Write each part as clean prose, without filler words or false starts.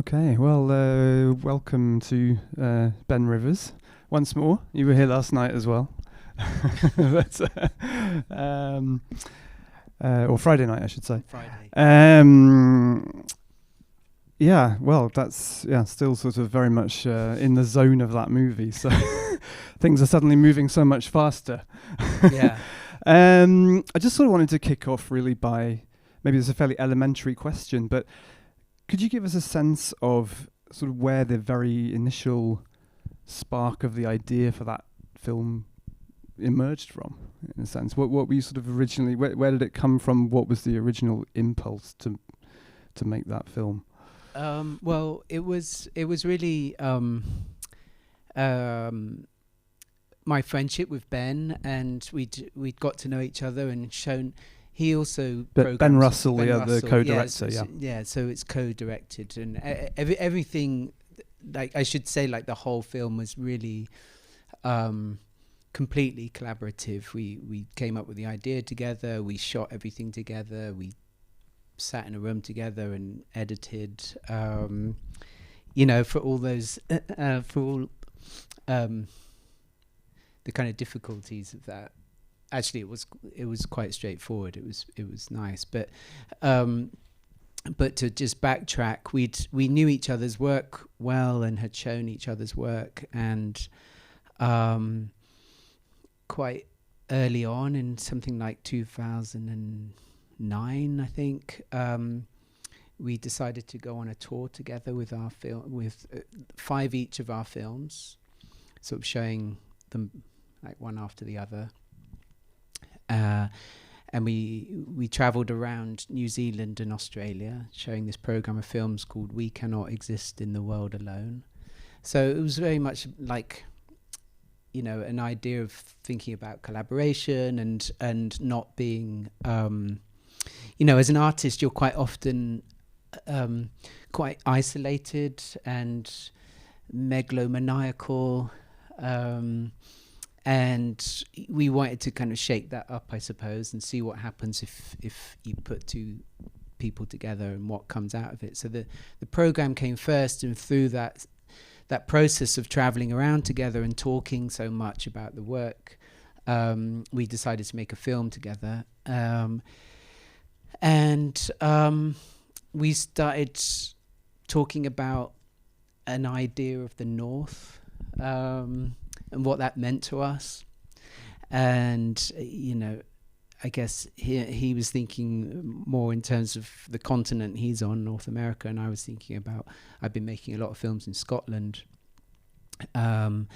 Okay, well, welcome to Ben Rivers once more. You were here last night as well, but, or Friday night, I should say. Friday. Yeah, well, that's still sort of very much in the zone of that movie. So things are suddenly moving so much faster. Yeah. I just sort of wanted to kick off really by maybe it's a fairly elementary question, but could you give us a sense of sort of where the very initial spark of the idea for that film emerged from, in a sense? What were you sort of originally, where did it come from? What was the original impulse to make that film? Well, it was really my friendship with Ben, and we'd got to know each other and shown. He also Ben Russell, the co-director, so it's co-directed, and everything, like I should say, like the whole film was really completely collaborative. We came up with the idea together, we shot everything together, we sat in a room together and edited, for all those the kind of difficulties of that. Actually, it was quite straightforward. It was nice, but to just backtrack, we knew each other's work well and had shown each other's work, and quite early on, in something like 2009, I think, we decided to go on a tour together with our film, with 5 each of our films, sort of showing them like one after the other. And we travelled around New Zealand and Australia, showing this program of films called "We Cannot Exist in the World Alone." So it was very much like, an idea of thinking about collaboration and not being, as an artist, you're quite often quite isolated and megalomaniacal. And we wanted to kind of shake that up, I suppose, and see what happens if you put 2 people together and what comes out of it. So the program came first, and through that process of traveling around together and talking so much about the work, we decided to make a film together. And we started talking about an idea of the North, and what that meant to us. And, I guess he was thinking more in terms of the continent he's on, North America, and I was thinking about, I've been making a lot of films in Scotland. But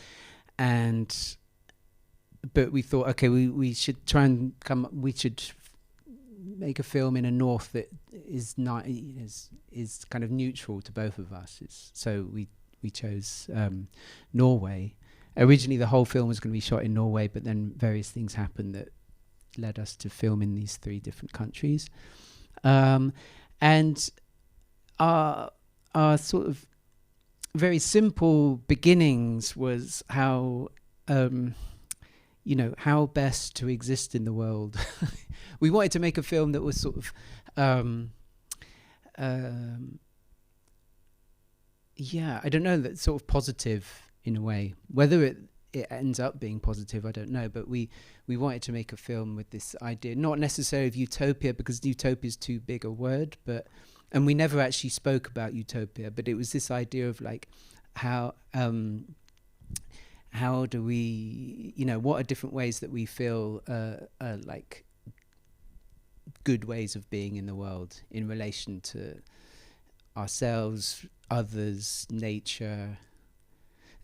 we thought, okay, we should try and we should make a film in a North that is not, is kind of neutral to both of us. So we chose Norway. Originally, the whole film was going to be shot in Norway, but then various things happened that led us to film in these 3 different countries. And our sort of very simple beginnings was how, how best to exist in the world. We wanted to make a film that was sort of, I don't know, that's sort of positive in a way. Whether it ends up being positive, I don't know, but we wanted to make a film with this idea, not necessarily of utopia, because utopia is too big a word, and we never actually spoke about utopia, but it was this idea of like how do we, what are different ways that we feel like good ways of being in the world in relation to ourselves, others, nature.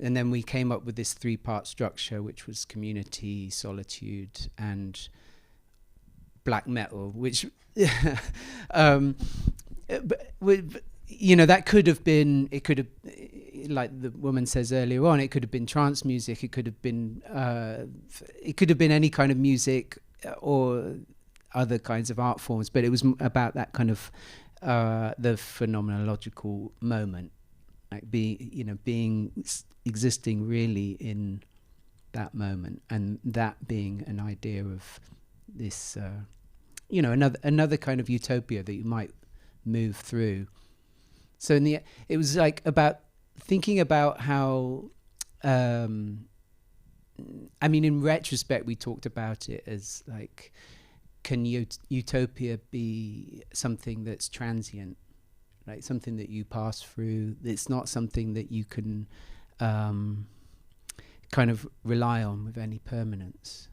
And then we came up with this 3-part structure, which was community, solitude, and black metal, which, that could have been, like the woman says earlier on, it could have been trance music, it could have been any kind of music or other kinds of art forms, but it was about that kind of the phenomenological moment, like existing really in that moment, and that being an idea of this, another kind of utopia that you might move through. So it was like about thinking about how, I mean, in retrospect, we talked about it as like, can utopia be something that's transient, like something that you pass through? It's not something that you can kind of rely on with any permanence.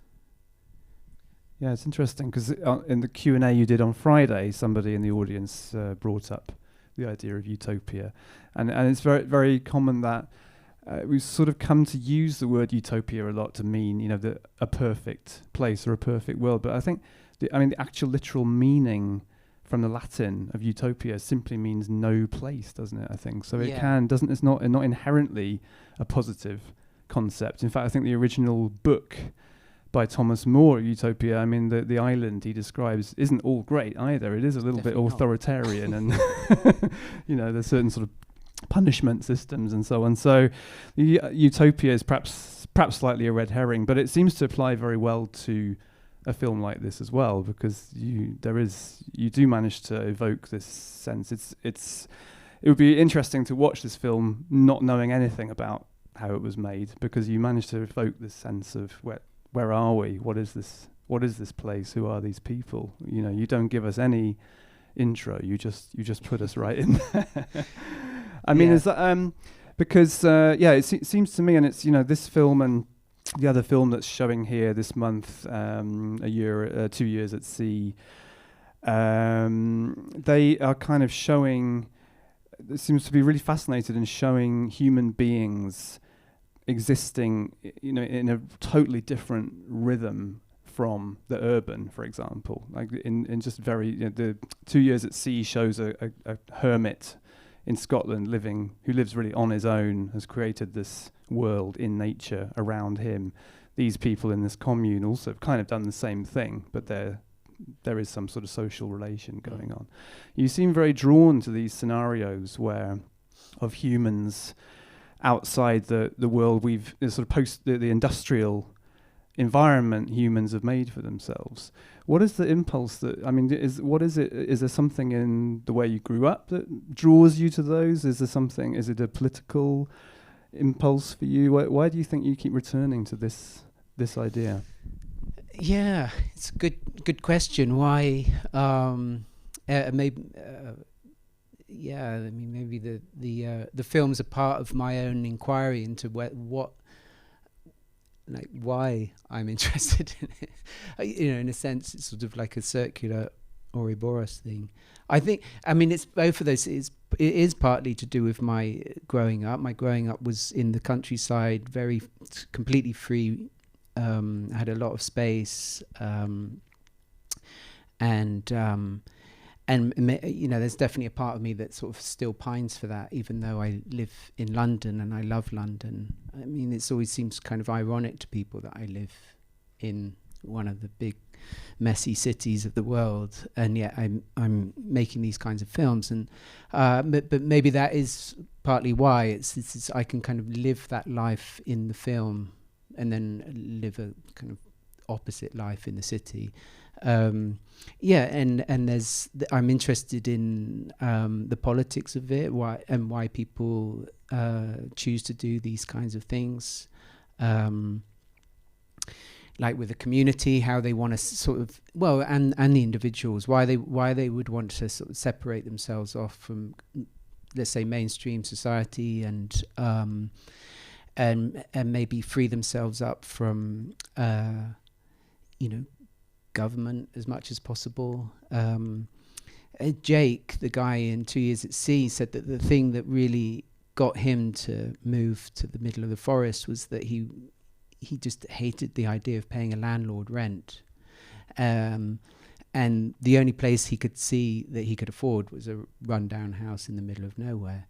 Yeah, it's interesting because in the Q&A you did on Friday, somebody in the audience brought up the idea of utopia, and it's very, very common that we've sort of come to use the word utopia a lot to mean, you know, a perfect place or a perfect world. But I think, the actual literal meaning from the Latin of utopia simply means no place, doesn't it? I think so. Yeah. It's not inherently a positive concept. In fact, I think the original book by Thomas More, Utopia, I mean, the island he describes isn't all great either. It is a little Definitely bit authoritarian and, you know, there's certain sort of punishment systems and so on. So utopia is perhaps slightly a red herring, but it seems to apply very well to a film like this as well, because you do manage to evoke this sense. It would be interesting to watch this film not knowing anything about how it was made, because you manage to evoke this sense of where are we? What is this place? Who are these people? You know, you don't give us any intro. You just put us right in there. I mean, is that because it seems to me, and it's, you know, this film and the other film that's showing here this month, 2 Years at Sea, they are kind of showing. It seems to be really fascinated in showing human beings existing, you know, in a totally different rhythm from the urban, for example. Like in just very, you know, the 2 Years at Sea shows a hermit in Scotland who lives really on his own, has created this world in nature around him. These people in this commune also have kind of done the same thing, but there is some sort of social relation going on. You seem very drawn to these scenarios of humans outside the world we've sort of post the industrial environment humans have made for themselves. What is the impulse is there something in the way you grew up that draws you to those? Is it a political impulse for you? Why do you think you keep returning to this idea? Yeah, it's a good question. Why? Maybe. Yeah, I mean, maybe the film's a part of my own inquiry into why I'm interested in it. You know, in a sense, it's sort of like a circular Ouroboros thing. I think, I mean, it's both of those. It is partly to do with my growing up. My growing up was in the countryside, completely free. I had a lot of space, and you know, there's definitely a part of me that sort of still pines for that, even though I live in London and I love London. I mean, it always seems kind of ironic to people that I live in one of the big messy cities of the world, and yet I'm making these kinds of films. And but maybe that is partly why it's I can kind of live that life in the film and then live a kind of opposite life in the city. And I'm interested in the politics of it, why people choose to do these kinds of things, like with the community, how they want to sort of and the individuals, why they would want to sort of separate themselves off from, let's say, mainstream society, and maybe free themselves up from government as much as possible. Jake, the guy in 2 Years at Sea, said that the thing that really got him to move to the middle of the forest was that he just hated the idea of paying a landlord rent, and the only place he could see that he could afford was a rundown house in the middle of nowhere.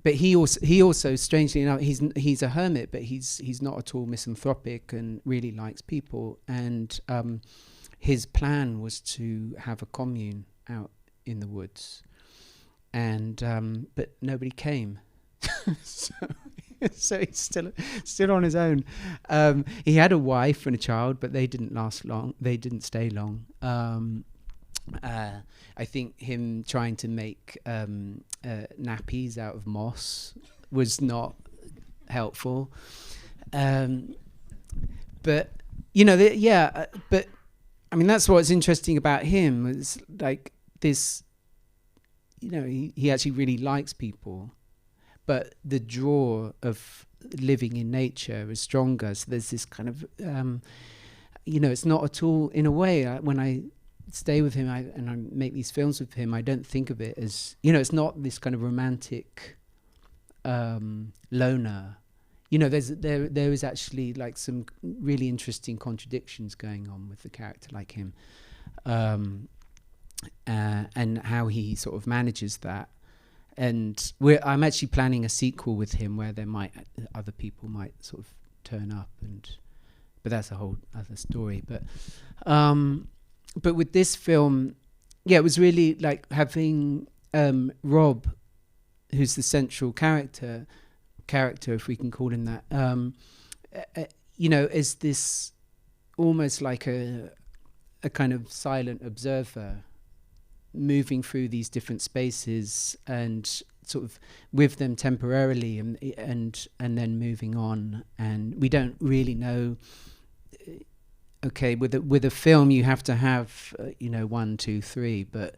But he also, strangely enough, he's a hermit, but he's not at all misanthropic and really likes people. And his plan was to have a commune out in the woods, and but nobody came, so he's still on his own. He had a wife and a child, but they didn't last long. They didn't stay long. I think him trying to make nappies out of moss was not helpful. But but I mean, that's what's interesting about him. It's like this, he actually really likes people, but the draw of living in nature is stronger. So there's this kind of, it's not at all, in a way, when I stay with him and I make these films with him, I don't think of it as, it's not this kind of romantic loner. There is actually like some really interesting contradictions going on with the character like him, and how he sort of manages that. And I'm actually planning a sequel with him where other people might sort of turn up, but that's a whole other story. But with this film, it was really like having Rob, who's the central character, if we can call him that, is this almost like a kind of silent observer moving through these different spaces and sort of with them temporarily and then moving on. And we don't really know. Okay, with a film you have to have 1, 2, 3, but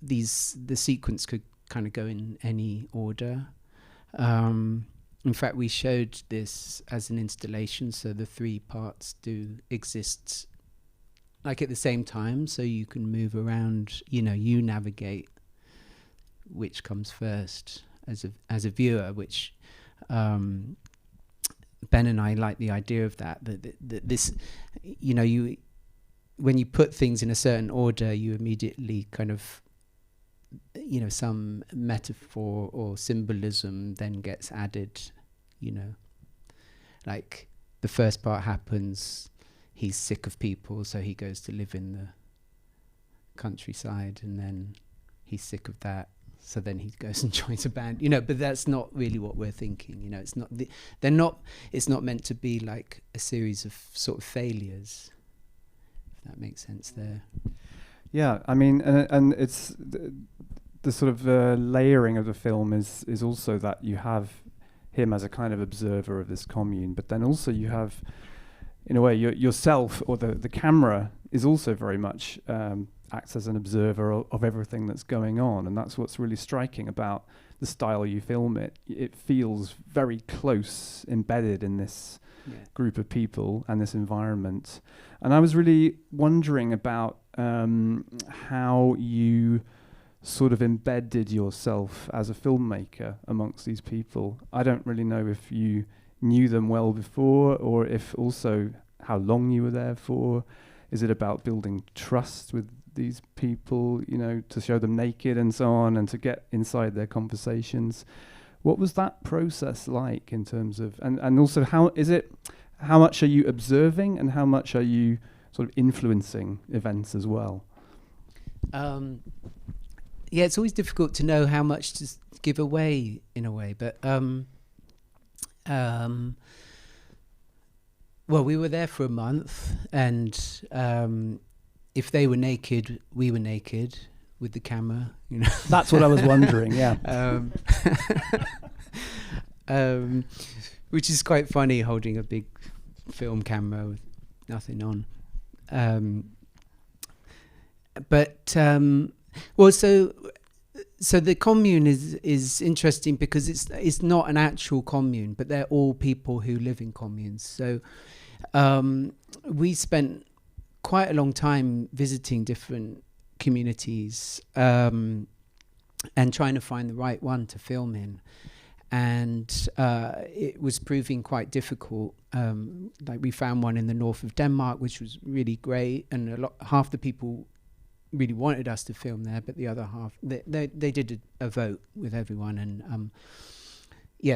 the sequence could kind of go in any order. In fact, we showed this as an installation, so the 3 parts do exist like at the same time, so you can move around, you navigate which comes first as a viewer, which Ben and I like the idea of that this, when you put things in a certain order, you immediately kind of, some metaphor or symbolism then gets added, like the first part happens, he's sick of people, so he goes to live in the countryside, and then he's sick of that, so then he goes and joins a band, but that's not really what we're thinking. It's not it's not meant to be like a series of sort of failures, if that makes sense there. Yeah, I mean, and it's the sort of layering of the film is also that you have him as a kind of observer of this commune, but then also you have, in a way, yourself, or the camera is also very much acts as an observer of everything that's going on, and that's what's really striking about the style you film it. It feels very close, embedded in this group of people and this environment. And I was really wondering about how you sort of embedded yourself as a filmmaker amongst these people. I don't really know if you knew them well before, or if also how long you were there for. Is it about building trust with these people, to show them naked and so on, and to get inside their conversations? What was that process like in terms of, and also how much are you observing and how much are you sort of influencing events as well? It's always difficult to know how much to give away in a way, but well, we were there for a month, and if they were naked, we were naked with the camera. That's what I was wondering. Yeah. Which is quite funny, holding a big film camera with nothing on. Well, so the commune is interesting because it's not an actual commune, but they're all people who live in communes. So we spent quite a long time visiting different communities and trying to find the right one to film in. And it was proving quite difficult. Like we found one in the north of Denmark, which was really great, and half the people really wanted us to film there, but the other half, they did a vote with everyone, and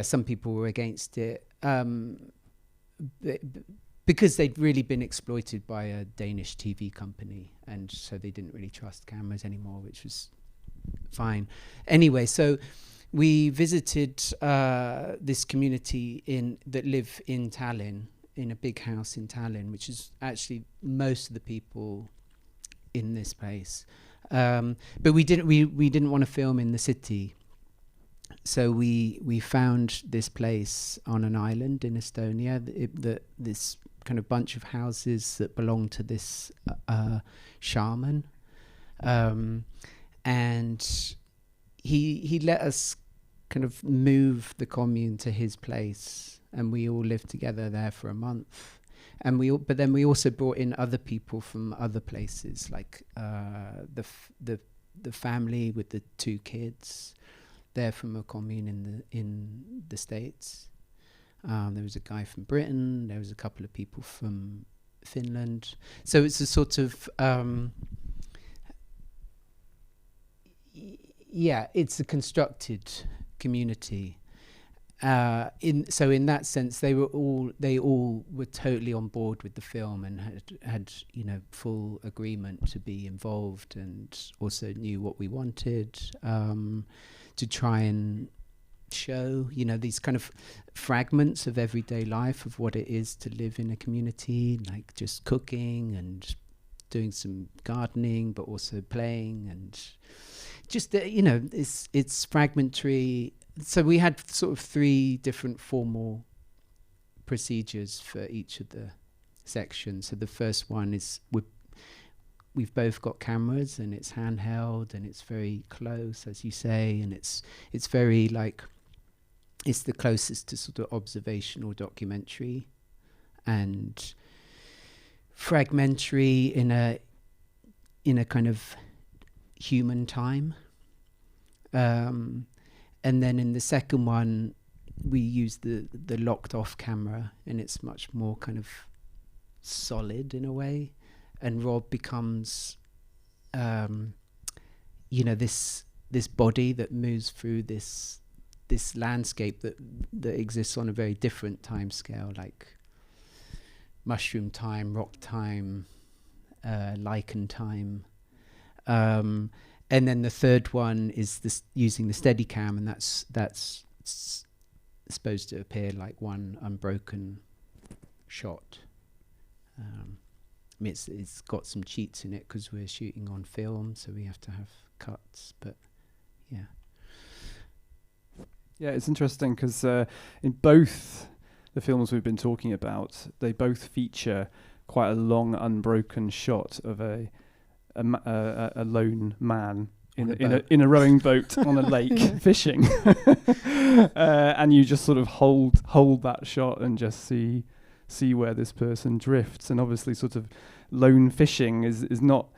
some people were against it because they'd really been exploited by a Danish TV company, and so they didn't really trust cameras anymore, which was fine. Anyway, so we visited this community that live in Tallinn, in a big house in Tallinn, which is actually most of the people in this place. But we didn't want to film in the city, so we found this place on an island in Estonia. This kind of bunch of houses that belonged to this shaman, and he let us kind of move the commune to his place, and we all lived together there for a month. And but then we also brought in other people from other places, like the family with the 2 kids. They're from a commune in the States. There was a guy from Britain. There was a couple of people from Finland. So it's a sort of it's a constructed community. In that sense, they all were totally on board with the film and had full agreement to be involved, and also knew what we wanted to try and show these kind of fragments of everyday life, of what it is to live in a community, like just cooking and doing some gardening, but also playing, and just it's fragmentary. So we had sort of 3 different formal procedures for each of the sections. So the first one is we've both got cameras, and it's handheld, and it's very close, as you say, and it's very like, it's the closest to sort of observational documentary, and fragmentary in a kind of human time. And then in the second one, we use the locked off camera, and it's much more kind of solid in a way. And Rob becomes, this body that moves through this landscape that exists on a very different time scale, like mushroom time, rock time, lichen time. And then the third one is using the Steadicam, and that's supposed to appear like one unbroken shot. It's got some cheats in it because we're shooting on film, so we have to have cuts. But yeah, it's interesting because in both the films we've been talking about, they both feature quite a long unbroken shot of a lone man in a rowing boat on a lake fishing, and you just sort of hold that shot and just see where this person drifts. And obviously, sort of lone fishing is not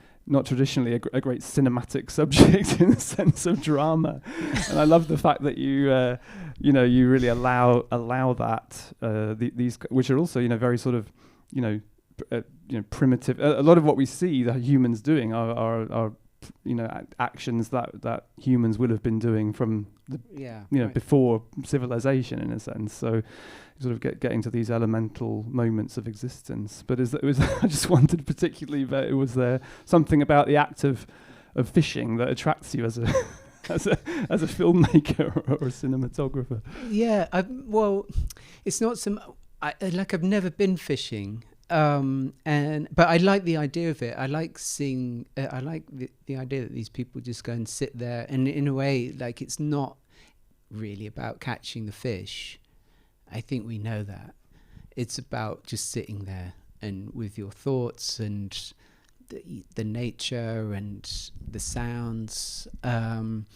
traditionally a great cinematic subject in the sense of drama. And I love the fact that you really allow that these, which are also very sort of primitive. A lot of what we see the humans doing are actions that humans would have been doing from before civilization, in a sense. So sort of getting to these elemental moments of existence. But I just wondered particularly that was there something about the act of fishing that attracts you as a as a filmmaker or a cinematographer. Yeah, it's not some. I've never been fishing. But I like the idea of it. I like seeing. I like the idea that these people just go and sit there, and in a way, like, it's not really about catching the fish. I think we know that. It's about just sitting there and with your thoughts and the nature and the sounds. And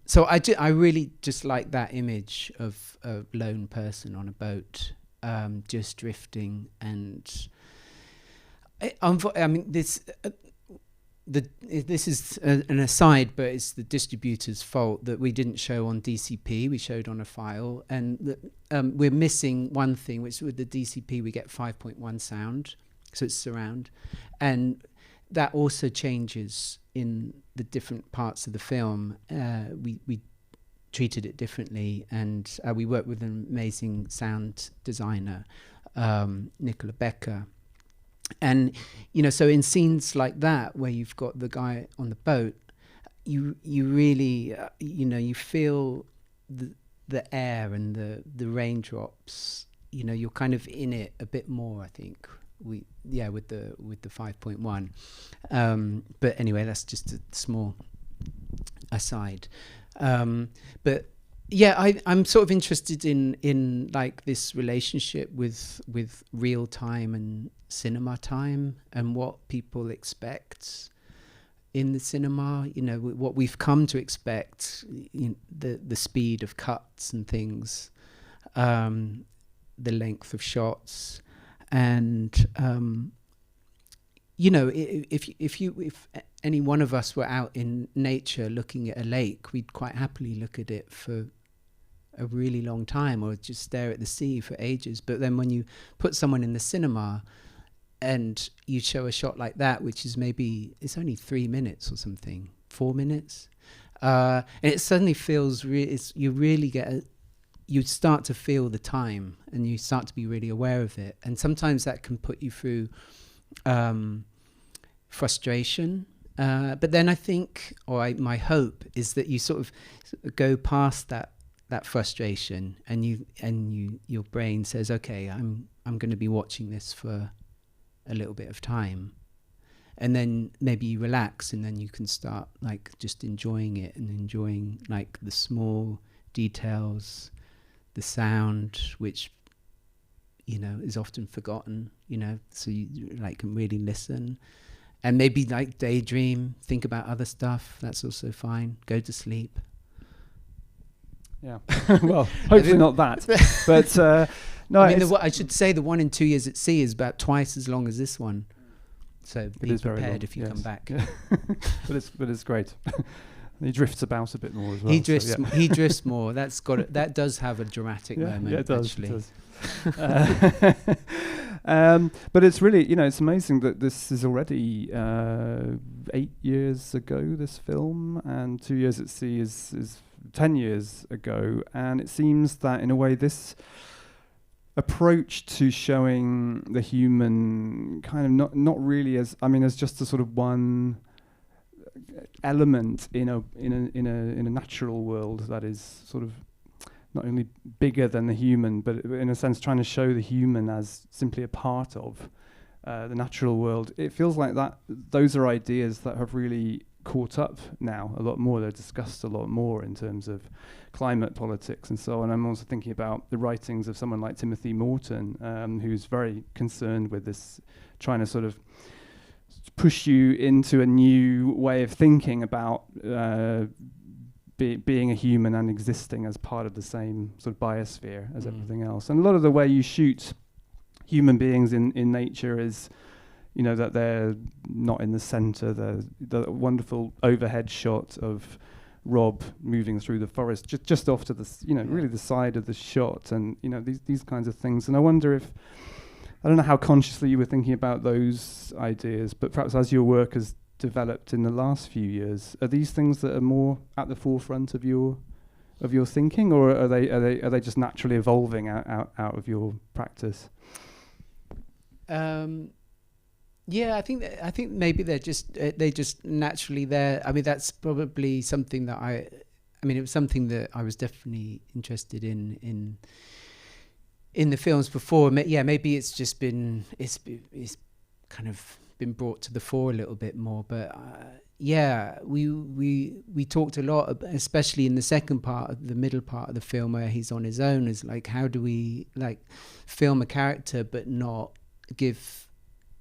so I really just like that image of a lone person on a boat. Just drifting, and this is an aside, but it's the distributor's fault that we didn't show on DCP. We showed on a file, and we're missing one thing, which with the DCP we get 5.1 sound, so it's surround, and that also changes in the different parts of the film. We treated it differently, and we worked with an amazing sound designer, Nicola Becker, and so in scenes like that where you've got the guy on the boat, you really you feel the air and the raindrops. You're kind of in it a bit more, I think, with the 5.1. But anyway, that's just a small aside. But yeah, I'm sort of interested in like this relationship with real time and cinema time, and what people expect in the cinema. You know, what we've come to expect, the speed of cuts and things, the length of shots, and you know, if any one of us were out in nature looking at a lake, we'd quite happily look at it for a really long time, or just stare at the sea for ages. But then when you put someone in the cinema and you show a shot like that, which is maybe, it's only 3 minutes or something, 4 minutes, and it suddenly feels you start to feel the time, and you start to be really aware of it. And sometimes that can put you through frustration, but then I think, my hope is that you sort of go past that frustration, and your brain says, okay, I'm going to be watching this for a little bit of time, and then maybe you relax, and then you can start like just enjoying it, and enjoying like the small details, the sound, which, you know, is often forgotten, you know, so you like can really listen, and maybe like daydream, think about other stuff. That's also fine. Go to sleep. Yeah. Well, hopefully not that. But no, I mean, I should say the one in 2 Years at Sea is about twice as long as this one. So be prepared if you come back. Yeah. but it's great. He drifts about a bit more as well. He drifts more. That does have a dramatic moment. Yeah, it does. Actually. It does. But it's really, you know, it's amazing that this is already 8 years ago, this film, and 2 Years at Sea is 10 years ago. And it seems that in a way this approach to showing the human kind of not really as just a sort of one element in a natural world that is sort of not only bigger than the human, but in a sense trying to show the human as simply a part of the natural world. It feels like those are ideas that have really caught up now a lot more. They're discussed a lot more in terms of climate politics and so on. I'm also thinking about the writings of someone like Timothy Morton, who's very concerned with this, trying to sort of push you into a new way of thinking about being a human and existing as part of the same sort of biosphere as everything else. And a lot of the way you shoot human beings in nature is, you know, that they're not in the center. The wonderful overhead shot of Rob moving through the forest, just off to the, really the side of the shot, and these kinds of things. And I wonder if, I don't know how consciously you were thinking about those ideas, but perhaps as your work has developed in the last few years, are these things that are more at the forefront of your thinking, or are they just naturally evolving out of your practice? Yeah, I think maybe they just naturally there. I mean, that's probably something that it was something that I was definitely interested in the films before. Yeah, maybe it's just it's kind of been brought to the fore a little bit more. But yeah, we talked a lot, especially in the second part, the middle part of the film where he's on his own, is like, how do we like film a character but not give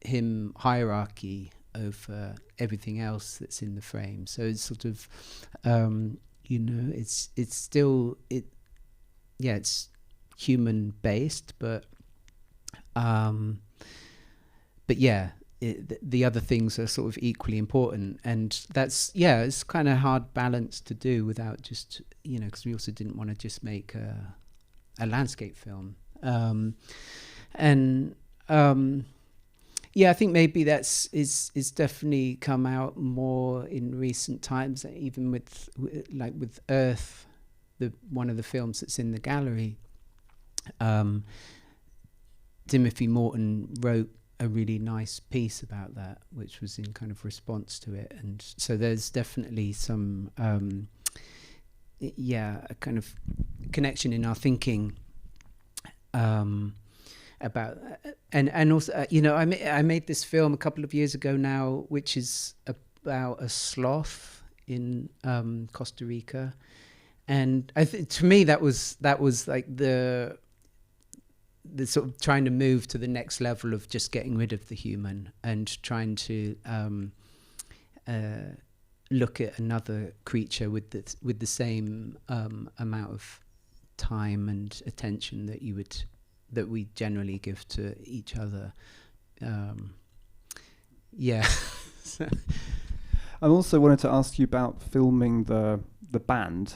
him hierarchy over everything else that's in the frame? So it's sort of it's still it's human based, but yeah, the other things are sort of equally important, and that's it's kind of hard balance to do without just because we also didn't want to just make a landscape film, yeah, I think maybe is definitely come out more in recent times, even with Earth, one of the films that's in the gallery. Timothy Morton wrote a really nice piece about that, which was in kind of response to it, and so there's definitely some a kind of connection in our thinking. about and also you know, I made this film a couple of years ago now, which is about a sloth in Costa Rica, and to me that was like the sort of trying to move to the next level of just getting rid of the human and trying to look at another creature with the same amount of time and attention that we generally give to each other. I also wanted to ask you about filming the band,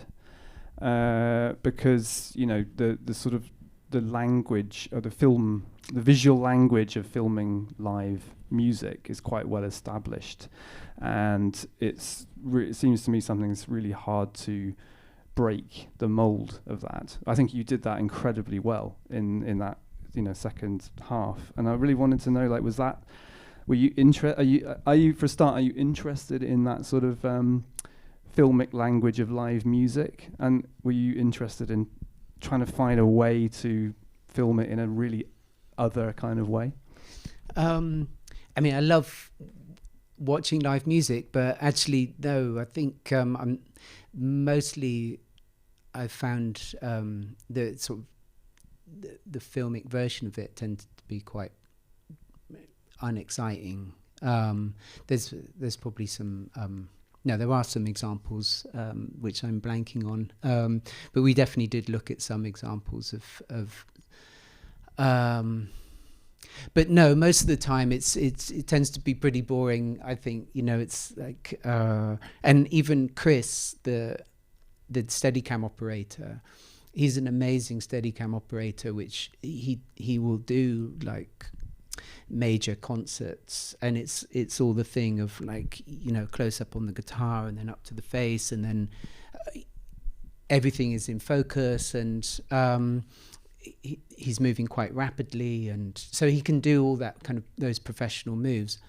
because you know the sort of the language or the visual language of filming live music is quite well established, and it seems to me something that's really hard to break the mold of that. I think you did that incredibly well in that, you know, second half, and I really wanted to know, like, are you interested in that sort of filmic language of live music, and were you interested in trying to find a way to film it in a really other kind of way? I mean, I love watching live music, but actually, no, I think I'm mostly, I found the sort of the filmic version of it tended to be quite unexciting. There's probably some no, there are some examples which I'm blanking on, but we definitely did look at some examples of but no, most of the time it tends to be pretty boring. I think, you know, it's like and even Chris, the Steadicam operator, he's an amazing Steadicam operator, which he will do like major concerts, and it's all the thing of, like, you know, close up on the guitar and then up to the face, and then everything is in focus, and he's moving quite rapidly, and so he can do all that kind of those professional moves,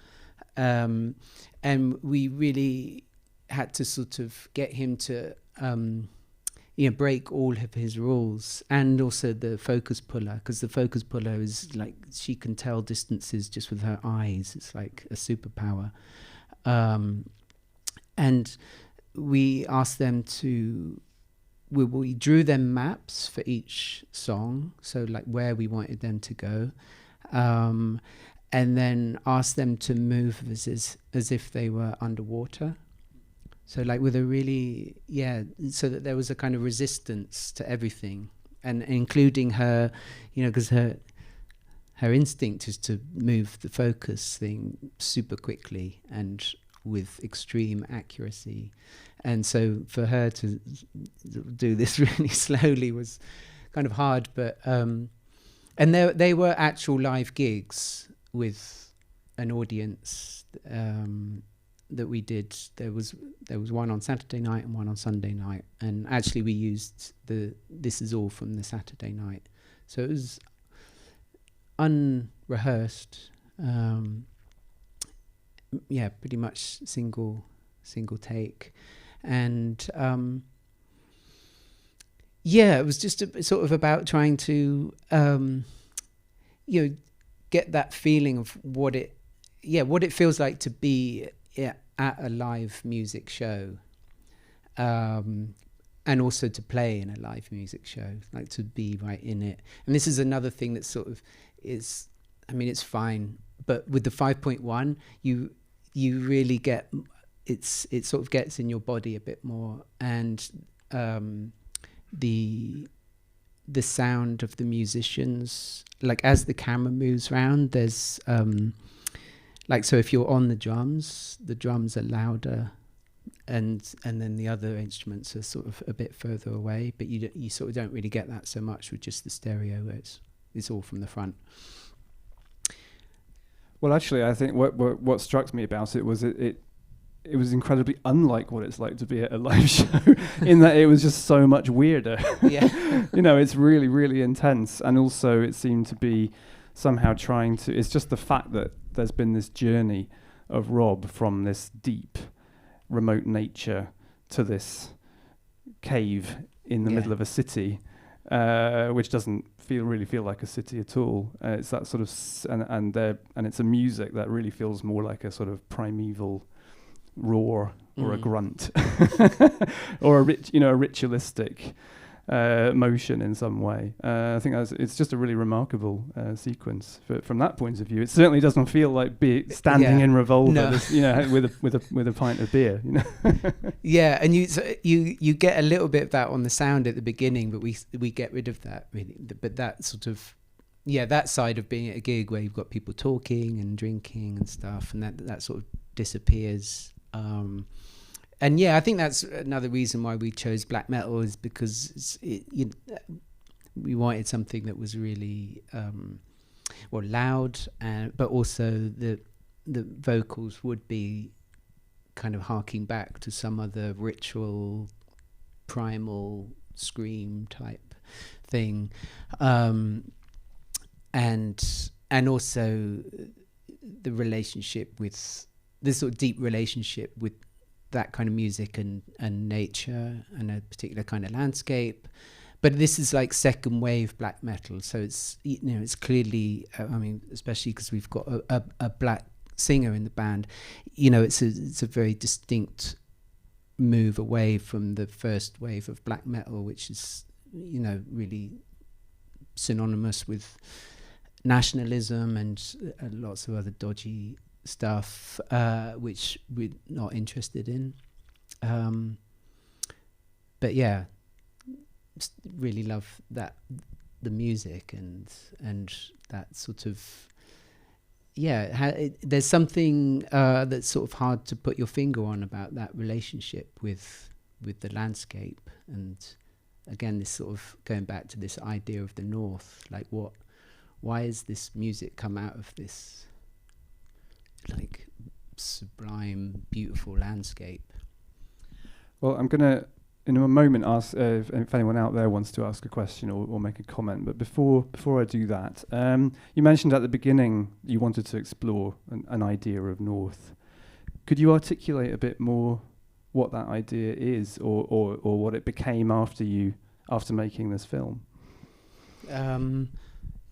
and we really had to sort of get him to you know, break all of his rules, and also the focus puller, because the focus puller is like, she can tell distances just with her eyes. It's like a superpower. And we asked them to, we drew them maps for each song, so like where we wanted them to go, and then asked them to move as if they were underwater. So like with a really, so that there was a kind of resistance to everything, and including her, you know, because her instinct is to move the focus thing super quickly and with extreme accuracy. And so for her to do this really slowly was kind of hard, but and they were actual live gigs with an audience that we did. There was one on Saturday night and one on Sunday night, and actually we used this is all from the Saturday night, so it was unrehearsed, pretty much single take, and it was just sort of about trying to you know, get that feeling of what it feels like to be at a live music show, and also to play in a live music show, like to be right in it. And this is another thing that sort of is, I mean, it's fine, but with the 5.1 you really get, it sort of gets in your body a bit more, and the sound of the musicians, like as the camera moves around, there's like, so if you're on the drums are louder, and then the other instruments are sort of a bit further away, but you sort of don't really get that so much with just the stereo, where it's all from the front. Well, actually, I think what struck me about it was it was incredibly unlike what it's like to be at a live show, in that it was just so much weirder. Yeah. You know, it's really, really intense, and also it seemed to be somehow trying to, it's just the fact that there's been this journey of Rob from this deep, remote nature to this cave in the middle of a city, which doesn't really feel like a city at all. It's that sort of and it's a music that really feels more like a sort of primeval roar or a grunt or a ritualistic motion in some way. I think it's just a really remarkable sequence from that point of view. It certainly doesn't feel like standing in Revolver, with a pint of beer. Yeah, and you get a little bit of that on the sound at the beginning, but we get rid of that really. But that sort of that side of being at a gig where you've got people talking and drinking and stuff, and that sort of disappears. And I think that's another reason why we chose black metal, is because we wanted something that was really loud, but also the vocals would be kind of harking back to some other ritual, primal scream type thing, and also the relationship with this sort of deep relationship with that kind of music and nature and a particular kind of landscape. But this is like second wave black metal, so it's it's clearly especially because we've got a black singer in the band, it's a very distinct move away from the first wave of black metal, which is really synonymous with nationalism and lots of other dodgy stuff, which we're not interested in. But really love the music and that sort of there's something that's sort of hard to put your finger on about that relationship with the landscape. And again, this sort of going back to this idea of the North, like why is this music come out of this like sublime, beautiful landscape? Well, I'm gonna in a moment ask if anyone out there wants to ask a question or make a comment. But before I do that, you mentioned at the beginning you wanted to explore an idea of North. Could you articulate a bit more what that idea is, or what it became after making this film?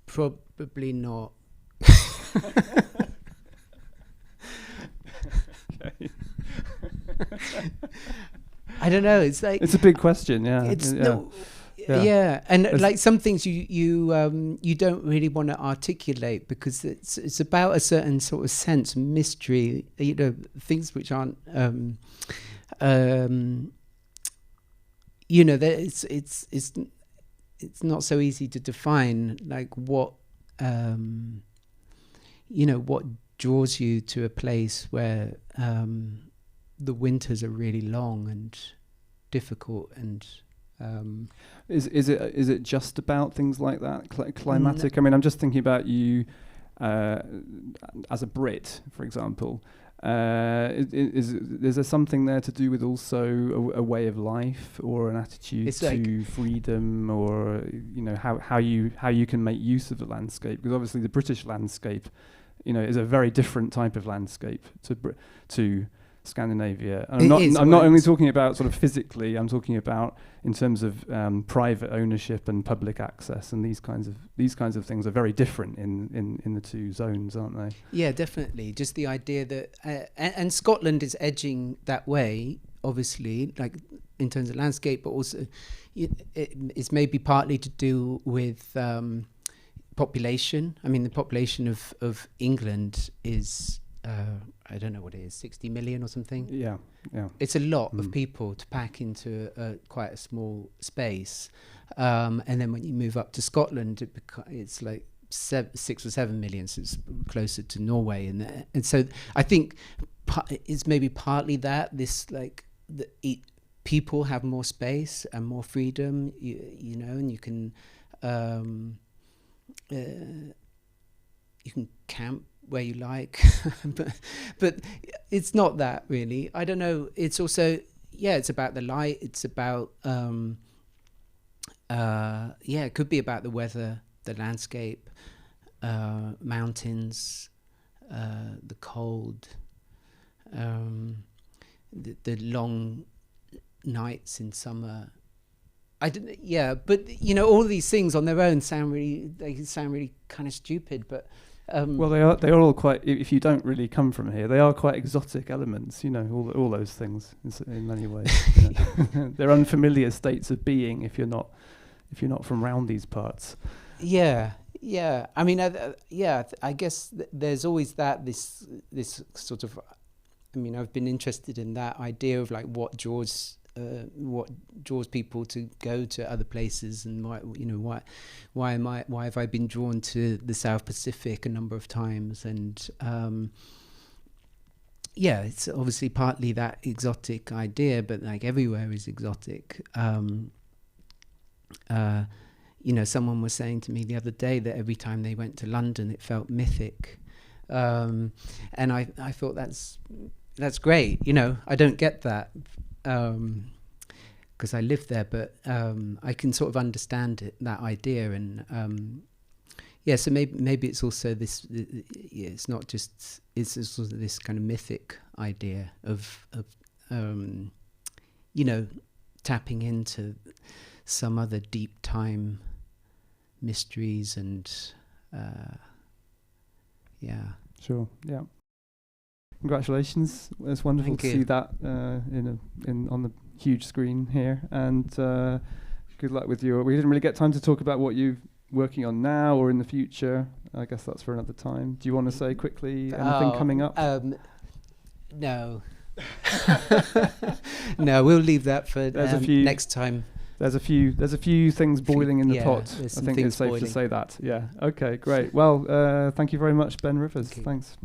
Probably not. Okay. I don't know. It's like it's a big question. Yeah. And like some things you don't really want to articulate because it's about a certain sort of sense of mystery. Things which aren't. That it's not so easy to define. Like what what draws you to a place where the winters are really long and difficult, and is it just about things like that, climatic? I mean, I'm just thinking about you as a Brit, for example. Is there something there to do with also a way of life or an attitude to freedom, or how you can make use of the landscape? Because obviously the British landscape, is a very different type of landscape to Scandinavia. I'm not only talking about sort of physically. I'm talking about in terms of private ownership and public access, and these kinds of things are very different in the two zones, aren't they? Yeah, definitely. Just the idea that and Scotland is edging that way, obviously, like in terms of landscape, but also it's maybe partly to do with population. I mean, the population of England is I don't know what it is, 60 million or something. Yeah. It's a lot of people to pack into quite a small space. And then when you move up to Scotland, it's like 6 or 7 million, so it's closer to Norway. And so I think it's maybe partly that, people have more space and more freedom, and you can camp where you like, but it's not that really. I don't know. It's also it's about the light. It's about it could be about the weather, the landscape, mountains, the cold, the long nights in summer, I didn't. Yeah, but you know, all these things on their own sound really kind of stupid. But well, they are all quite. If you don't really come from here, they are quite exotic elements. You know, all those things in many ways. You know. They're unfamiliar states of being if you're not from round these parts. Yeah. I mean, I guess there's always this sort of. I mean, I've been interested in that idea of like what draws people to go to other places, and why have I been drawn to the South Pacific a number of times, and it's obviously partly that exotic idea, but like everywhere is exotic. Someone was saying to me the other day that every time they went to London it felt mythic, and I thought that's great. You know, I don't get that because I live there, but I can sort of understand that idea, and so maybe it's also this. It's not just, it's also this kind of mythic idea of tapping into some other deep time mysteries, and Sure. Yeah. Congratulations! It's wonderful to see that on the huge screen here, and good luck with your. We didn't really get time to talk about what you're working on now or in the future. I guess that's for another time. Do you want to say quickly anything coming up? No. No, we'll leave that for next time. There's a few things boiling in the pot. I think it's safe to say that. Yeah. Okay. Great. Well, thank you very much, Ben Rivers. Thanks.